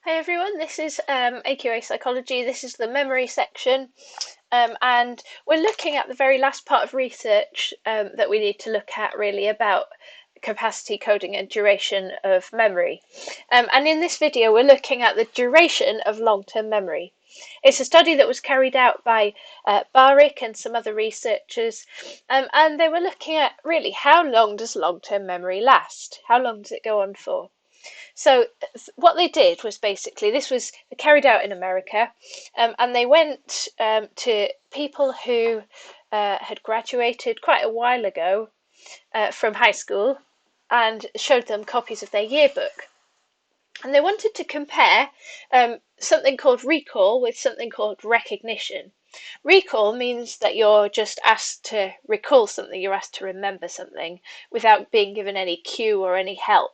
Hi everyone, this is AQA Psychology. This is the memory section, and we're looking at the very last part of research that we need to look at really about capacity, coding and duration of memory. And in this video we're looking at the duration of long-term memory. It's a study that was carried out by Bahrick and some other researchers, and they were looking at really how long does long-term memory last? How long does it go on for? So what they did was basically, this was carried out in America, and they went to people who had graduated quite a while ago from high school and showed them copies of their yearbook. And they wanted to compare something called recall with something called recognition. Recall means that you're just asked to recall something, you're asked to remember something without being given any cue or any help.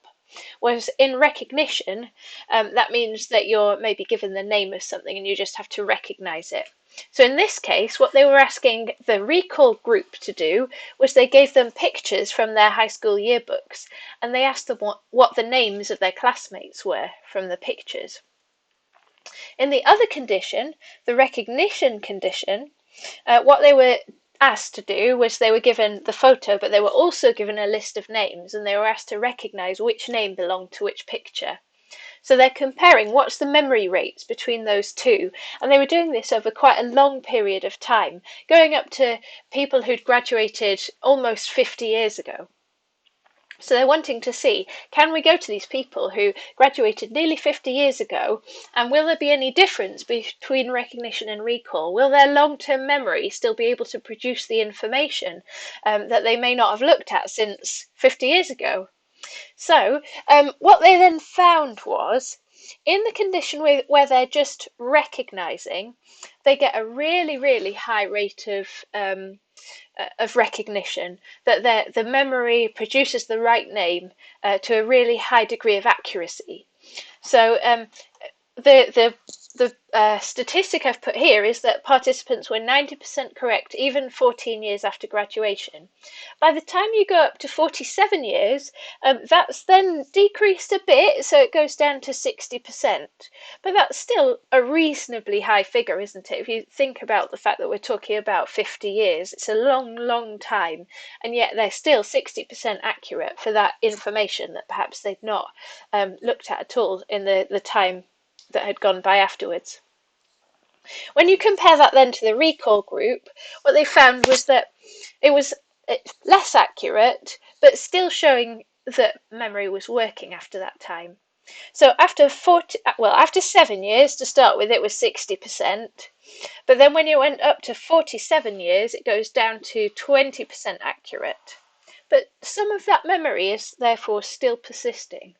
Whereas in recognition, that means that you're maybe given the name of something and you just have to recognize it. So in this case, what they were asking the recall group to do was they gave them pictures from their high school yearbooks and they asked them what the names of their classmates were from the pictures. In the other condition, the recognition condition, what they were asked to do was they were given the photo, but they were also given a list of names and they were asked to recognize which name belonged to which picture. So they're comparing what's the memory rates between those two, and they were doing this over quite a long period of time, going up to people who'd graduated almost 50 years ago. So they're wanting to see, can we go to these people who graduated nearly 50 years ago, and will there be any difference between recognition and recall? Will their long-term memory still be able to produce the information that they may not have looked at since 50 years ago? So what they then found was, in the condition where they're just recognizing, they get a really, really high rate of recognition, that the memory produces the right name to a really high degree of accuracy. So the statistic I've put here is that participants were 90% correct even 14 years after graduation. By the time you go up to 47 years, that's then decreased a bit, so it goes down to 60%. But that's still a reasonably high figure, isn't it? If you think about the fact that we're talking about 50 years, it's a long, long time, and yet they're still 60% accurate for that information that perhaps they'd not looked at all in the time that had gone by afterwards. When you compare that then to the recall group, what they found was that it was less accurate, but still showing that memory was working after that time. So after 7 years to start with, it was 60%. But then when you went up to 47 years, it goes down to 20% accurate. But some of that memory is therefore still persisting.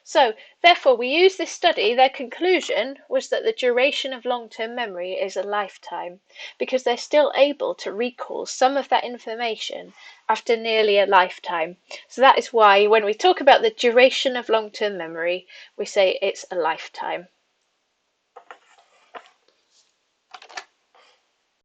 So, therefore, we use this study. Their conclusion was that the duration of long-term memory is a lifetime, because they're still able to recall some of that information after nearly a lifetime. So that is why when we talk about the duration of long-term memory, we say it's a lifetime.